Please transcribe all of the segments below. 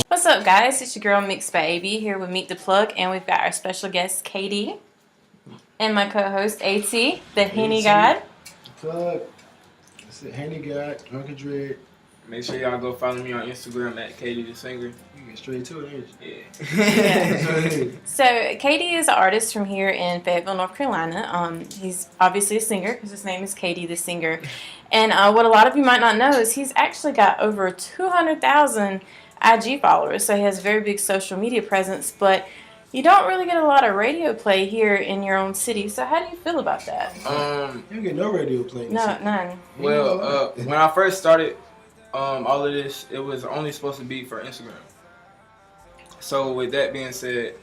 What's up, guys? It's your girl Mix Baby here with Meet the Plug, and we've got our special guest Katie and my co-host AT, the Henny God. Plug. It's the Henny God, Drunken Dread. Make sure y'all go follow me on Instagram at Katie the Singer. You get straight to it, ain't you? Yeah. So Katie is an artist from here in Fayetteville, North Carolina. He's obviously a singer because his name is Katie the Singer. And what a lot of you might not know is he's actually got over 200,000 IG followers, so he has a very big social media presence, but you don't really get a lot of radio play here in your own city. So how do you feel about that? You don't get no radio play. No, none. Well, when I first started all of this, it was only supposed to be for Instagram. So with that being said,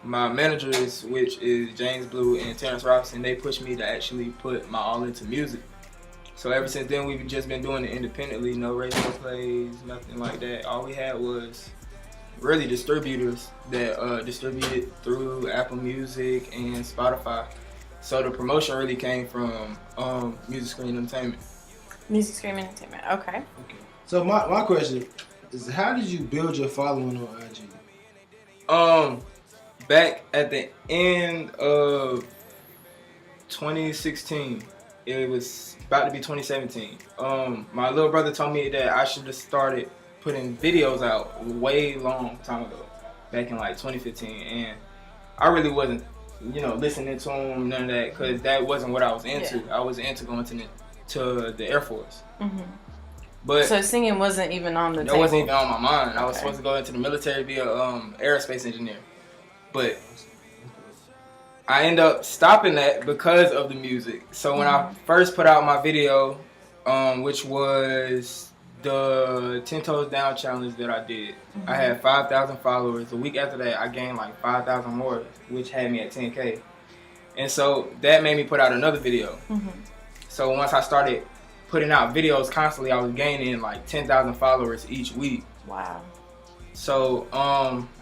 my managers, which is James Blue and Terrence Robinson, they pushed me to actually put my all into music. So ever since then, we've just been doing it independently, no radio plays, nothing like that. All we had was really distributors that distributed through Apple Music and Spotify. So the promotion really came from Music Screen Entertainment. Music Screen Entertainment, okay. So my question is, how did you build your following on IG? Back at the end of 2016, it was about to be 2017. My little brother told me that I should have started putting videos out way long time ago, back in like 2015, and I really wasn't, listening to him, none of that, because that wasn't what I was into. Yeah. I was into going to the Air Force. Mm-hmm. But so singing wasn't even on the table? It wasn't even on my mind. I was Okay. supposed to go into the military, be a aerospace engineer, but I ended up stopping that because of the music. So when I first put out my video, which was the 10 Toes Down challenge that I did, I had 5,000 followers. A week after that, I gained like 5,000 more, which had me at 10K. And so that made me put out another video. So once I started putting out videos constantly, I was gaining like 10,000 followers each week. Wow. So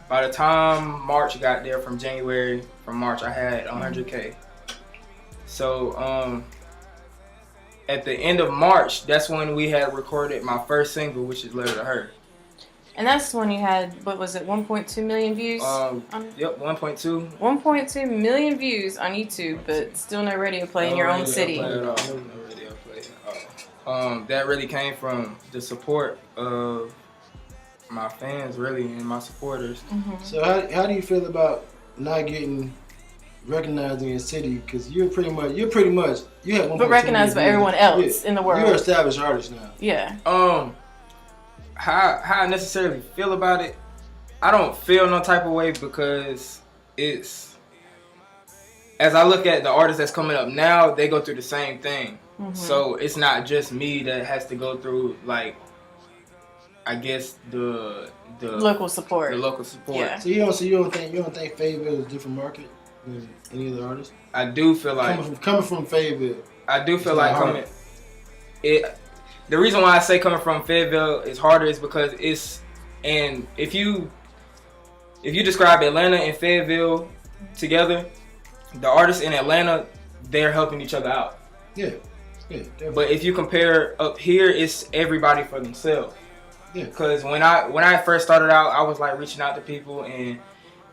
by the time March got there, from March, I had 100K. So at the end of March, that's when we had recorded my first single, which is Letter to Her. And that's when you had, what was it, 1.2 million views? Yep, 1.2. 1.2 million views on YouTube, but still no radio play in your own city. No radio play at all. That really came from the support of my fans, really, and my supporters. So how do you feel about not getting recognized in your city? Because you have 1.2 But recognized by everyone else in the world. You're an established artist now. Yeah. How I necessarily feel about it, I don't feel no type of way, because it's, as I look at the artists that's coming up now, they go through the same thing. So it's not just me that has to go through, like, I guess the local support. The local support. Yeah. So you don't think Fayetteville is a different market than any other artists? I do feel like coming from Fayetteville. I do feel like the reason why I say coming from Fayetteville is harder is because if you describe Atlanta and Fayetteville together, the artists in Atlanta, they're helping each other out. Yeah, definitely. But if you compare up here, it's everybody for themselves. Yeah. Because when I first started out, I was like reaching out to people, and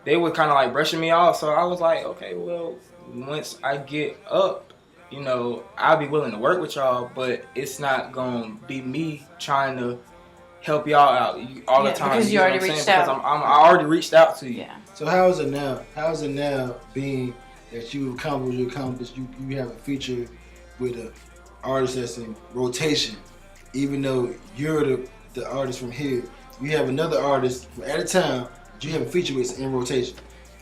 they were kind of like brushing me off. So I was like, okay, well, once I get up, I'll be willing to work with y'all, but it's not gonna be me trying to help y'all out all the time. Because you already reached out. Because I already reached out to you. Yeah. So how is it now? How is it now being that you accomplished? You have a feature with an artist that's in rotation, even though you're the artist from here. You have another artist from out of town that you have a feature with in rotation.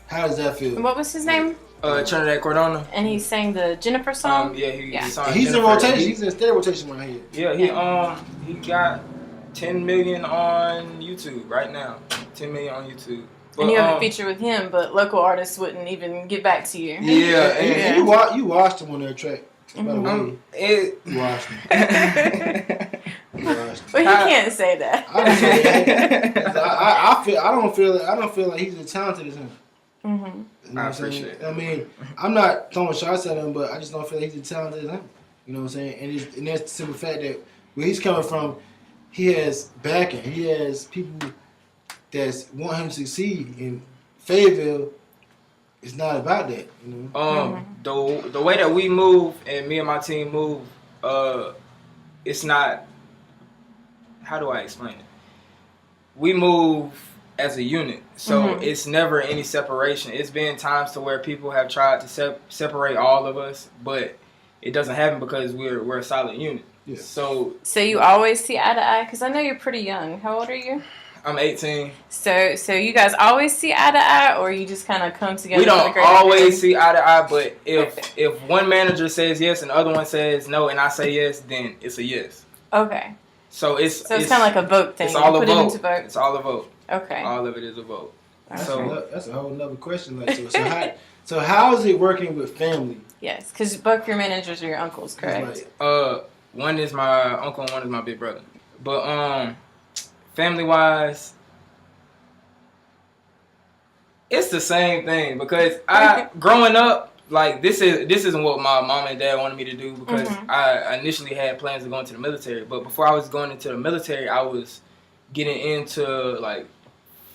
How does that feel? And what was his name? Trinidad Cordona. And he sang the Jennifer song? He's in rotation. He's in steady rotation right here. Yeah, he got 10 million on YouTube right now. 10 million on YouTube. But, and you have a feature with him, but local artists wouldn't even get back to you. Yeah, and you watched him on that track. By the way, you watched him. But he can't say that. I don't feel like he's as talented as him. I appreciate it. I mean, I'm not throwing shots at him, but I just don't feel like he's as talented as him. You know what I'm saying? And that's the simple fact that where he's coming from, he has backing. He has people that's want him to succeed in Fayetteville. It's not about that, you know. The way that we move and me and my team move, it's not. How do I explain it? We move as a unit, so it's never any separation. It's been times to where people have tried to separate all of us, but it doesn't happen because we're a solid unit. Yeah. So you always see eye to eye? Because I know you're pretty young. How old are you? I'm 18. So you guys always see eye to eye, or you just kind of come together? We for the don't greater always good? see eye to eye, but if one manager says yes and the other one says no, and I say yes, then it's a yes. Okay. So it's kind of like a vote thing. It's all You a put it vote. into vote. It's all a vote. Okay. All of it is a vote. That's a whole nother question. Like, so how is it working with family? Yes, because both your managers are your uncles, correct? Like, One is my uncle and one is my big brother. But family wise, it's the same thing because growing up, like this isn't what my mom and dad wanted me to do because I initially had plans of going to the military. But before I was going into the military, I was getting into like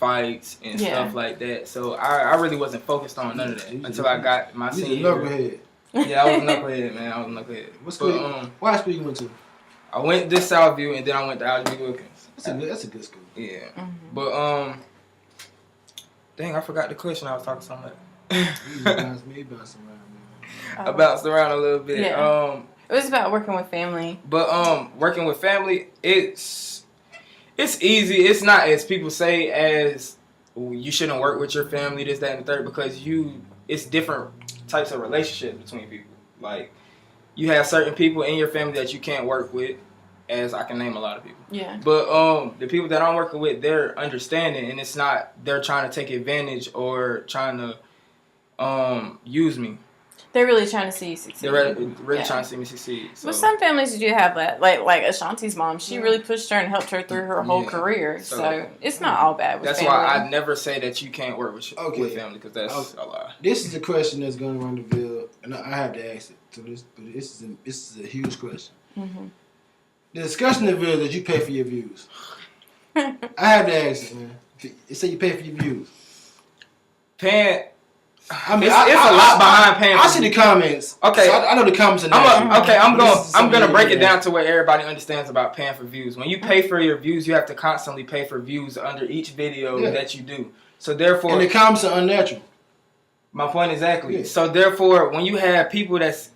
fights and stuff like that. So I really wasn't focused on none of that until I got my senior year. Yeah, I was a knucklehead, man. I was a knucklehead. What school? What school you went to? I went to Southview and then I went to Algie Wilkins. That's a good school. Yeah, but dang, I forgot the question I was talking about. I bounced around a little bit. Yeah. It was about working with family. But working with family, it's easy. It's not as people say as you shouldn't work with your family, this, that, and the third, because it's different types of relationships between people. Like you have certain people in your family that you can't work with, as I can name a lot of people. Yeah. But the people that I'm working with, they're understanding, and it's not they're trying to take advantage or trying to use me. They're really trying to see you succeed. They're really trying to see me succeed. So. Well, some families do have that. Like Ashanti's mom, she really pushed her and helped her through her whole career. So it's not all bad with that's family. why I never say that you can't work with family, because that's a lie. This is a question that's going around the bill, and I have to ask it. So this is a huge question. Mm-hmm. The discussion of it is that you pay for your views. I have to ask it, man. It say you pay for your views. Paying. I mean, it's a lot behind paying. I see the comments. Okay, so I know the comments. I'm gonna break it down to where everybody understands about paying for views. When you pay for your views, you have to constantly pay for views under each video that you do. So therefore, and the comments are unnatural. My point exactly. Yeah. So therefore, when you have people that's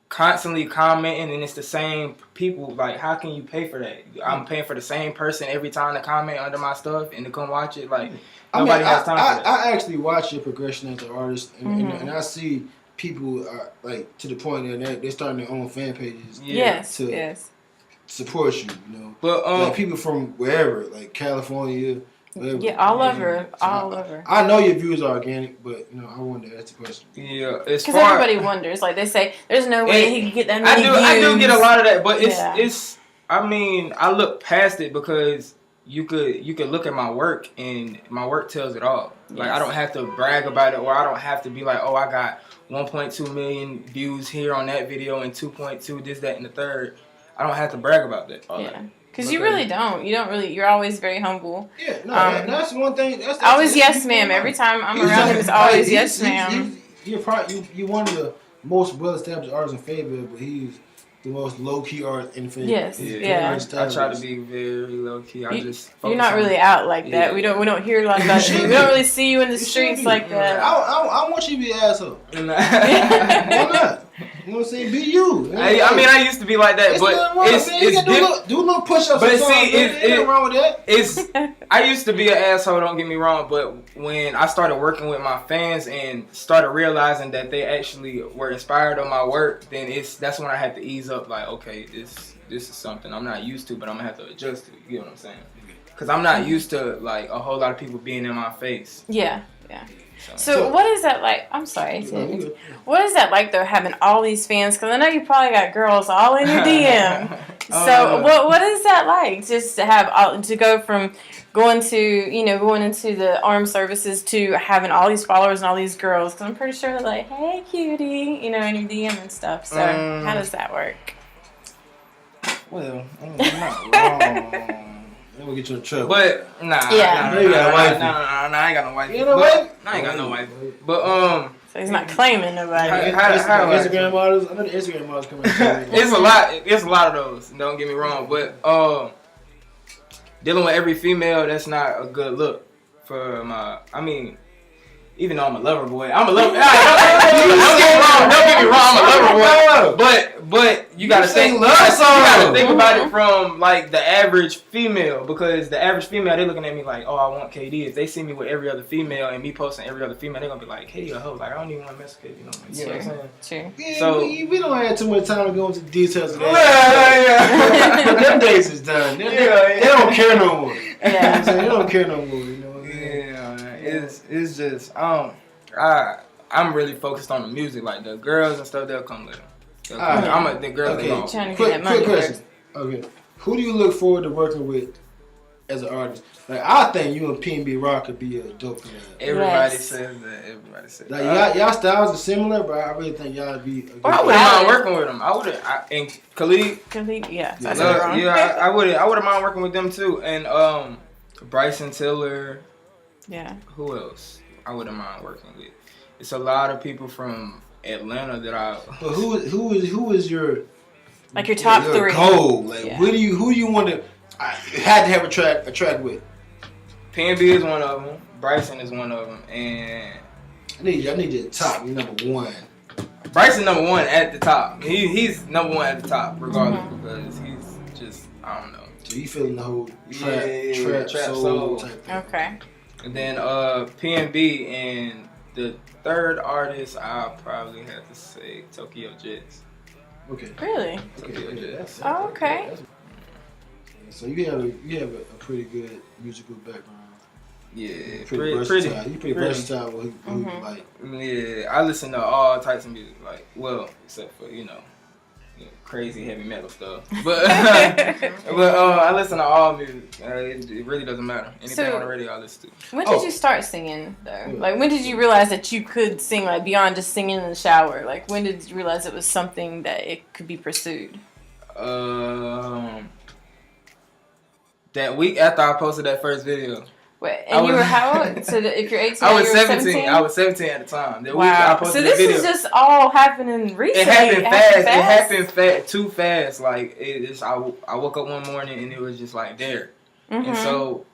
constantly commenting and it's the same people, like how can you pay for that? I'm paying for the same person every time to comment under my stuff and to come watch it. Like nobody has time for that. I actually watch your progression as an artist, and I see people like to the point that they're starting their own fan pages. Yes. Support you, you know. But like people from wherever, like California. Whatever. Yeah, all over. I know your views are organic, but you know I wanted to ask the question. Yeah, because everybody wonders. Like they say, there's no way he can get that many views. I do get a lot of that, but it's. I mean, I look past it because you could look at my work and my work tells it all. Like I don't have to brag about it, or I don't have to be like, oh, I got 1.2 million views here on that video and 2.2 this, that, and the third. I don't have to brag about that. Because you really don't. You don't really. You're always very humble. Yeah, no, that's one thing. That's always yes, ma'am. Every time I'm around him, it's always yes, ma'am. You're one of the most well-established artists in Fayetteville, but he's the most low-key artist in Fayetteville. Yes, I try to be very low-key. You're not really out like that. We don't hear a lot about you. We don't really see you in the streets like that. I want you to be an asshole. Why not? You know what I'm saying? Be you. I mean, I used to be like that, but it's do a little push-ups. But see, ain't wrong with that. I used to be an asshole. Don't get me wrong, but when I started working with my fans and started realizing that they actually were inspired on my work, then that's when I had to ease up. Like, okay, this is something I'm not used to, but I'm gonna have to adjust to. You get what I'm saying? Because I'm not used to like a whole lot of people being in my face. Yeah. So what is that like? I'm sorry. What is that like though, having all these fans? Because I know you probably got girls all in your DM. So what is that like? Just to have to go from going into the armed services to having all these followers and all these girls? Because I'm pretty sure they're like, hey, cutie, in your DM and stuff. So how does that work? Well, I'm not wrong. I'm gonna get you in trouble. But Yeah. You got a wife. nah, I ain't got no wife. You know what? I ain't got no wife. But So he's not claiming nobody. How- Instagram models. I know the Instagram models coming. it's a lot. It's a lot of those. Don't get me wrong, but dealing with every female, that's not a good look for my. I mean, even though I'm a lover boy, I'm a lover. Don't get me wrong. I'm a lover boy. But you gotta think. You gotta think about it from like the average female, because the average female, they looking at me like, oh, I want KD. If they see me with every other female and me posting every other female, they're gonna be like, KD a hoe. Like I don't even want to mess with KD. You know what I'm saying? True. Yeah, So- we don't have too much time to go into the details of that. Yeah. Them days is done. They don't care no more. You know what I'm saying? They don't care no more. You know what I'm saying? Yeah, man. It's just I'm really focused on the music. Like the girls and stuff, they'll come later. Alright. The girls. Okay. They gon- Trying to get that Quick money question. first. Okay, who do you look forward to working with as an artist? Like I think you and PNB Rock could be a dope collab. Everybody Yes. says that. Everybody says Like that. y'all styles are similar, but I really think y'all would be. A good I wouldn't mind working with them. I wouldn't. And Khalid, Yeah, Yeah. I said it wrong. I wouldn't mind working with them too. And Bryson Tiller. Yeah. Who else? I wouldn't mind working with. It's a lot of people from Atlanta that I. But who is your Like your top your three. goal? Like Yeah. who do you want to? I had to have a track with. PNB is one of them. Bryson is one of them, and I need you at top. You number one. Bryson number one at the top. He's number one at the top, regardless, because he's just I don't know. So you feeling the whole Yeah, trap trap soul soul. type thing. Okay. And then PNB, and the third artist I'll probably have to say Tokyo Jets. Okay. Really? Tokyo Jets. Oh, okay. So you have a pretty good musical background. Yeah, Pretty versatile. You pretty versatile with who you like. Yeah, I listen to all types of music, like except for crazy heavy metal stuff. But I listen to all music. It really doesn't matter. Anything So- on the radio, I listen to. When did you start singing though? Like when did you realize that you could sing, like beyond just singing in the shower? Like when did you realize it was something that it could be pursued? That week after I posted that first video. Wait, and you were how old? So if you're 18, I was you were 17. I was 17 at the time. The week I Wow. posted So that this video. is just all happening recently. It happened fast. It fast. happened too fast. Like I woke up one morning and it was just like there. And so,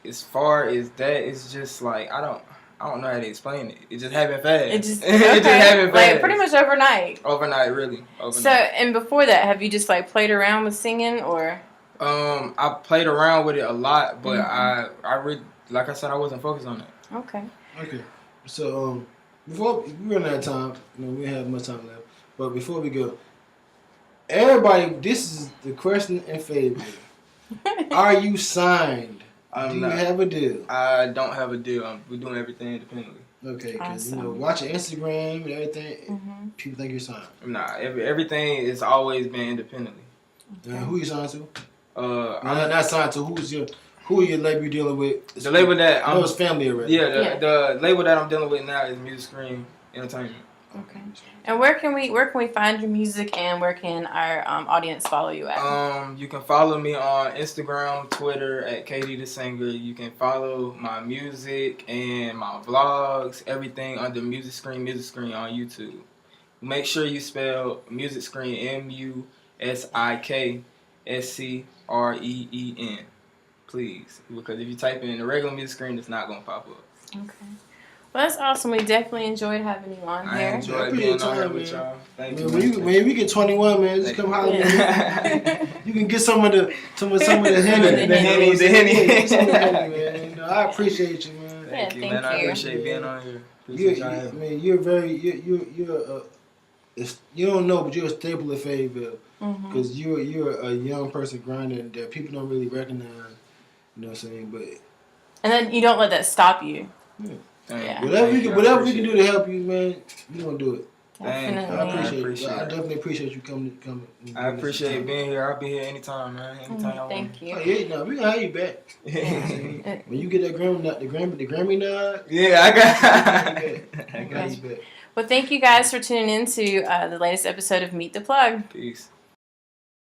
as far as that, it's just like I don't know how to explain it. It just happened fast. It just it just happened fast. like pretty much overnight. Overnight, really. Overnight. So and before that, have you just like played around with singing or? I played around with it a lot, but I really, like I said, I wasn't focused on it. Okay. Okay. So before we run out of time, we don't have much time left. But before we go, everybody, this is the question and favor. Are you signed? I'm Do you not. have a deal? I don't have a deal. We're doing everything independently. Okay, because Awesome. watching Instagram and everything, people think you're signed. Nah, everything has always been independently. Who you signed to? I'm Not signed to. Who are your label you dealing with? the label that I know it's family already. Yeah, the label that I'm dealing with now is Music Screen Entertainment. Okay. And where can we find your music, and where can our audience follow you at? You can follow me on Instagram, Twitter at KD the Singer. You can follow my music and my vlogs, everything under Music Screen on YouTube. Make sure you spell Music Screen MUSIKSCREEN, please, because if you type in the regular Music Screen, it's not gonna pop up. Okay. Well, that's awesome. We definitely enjoyed having you on I here. enjoyed Appreciate being on here time, with man. y'all. Thank Man, you. when we get 21, man, just come holler at me. You can get some of the Henny. The Henny. Yeah, some of the Henny, man. I appreciate you, man. Thank you, thank man. I you. appreciate being on here. I Appreciate y'all having me. mean, you're very, you're you don't know, but you're a staple of Fayetteville because you're a young person grinding that people don't really recognize. You know what I'm saying? But And then you don't let that stop you. Thank Yeah. you. whatever Thank you. I we can appreciate do it. to help you, man, we gonna do it. Thank you. I Definitely. appreciate, I I appreciate it. definitely appreciate you coming. I appreciate being here. I'll be here anytime, man. Anytime y'all want. Thank you. Oh, yeah, no, we gonna have you back. When you get that Grammy nod, Yeah, I got. I got you back. Well, thank you guys for tuning in to the latest episode of Meet the Plug. Peace.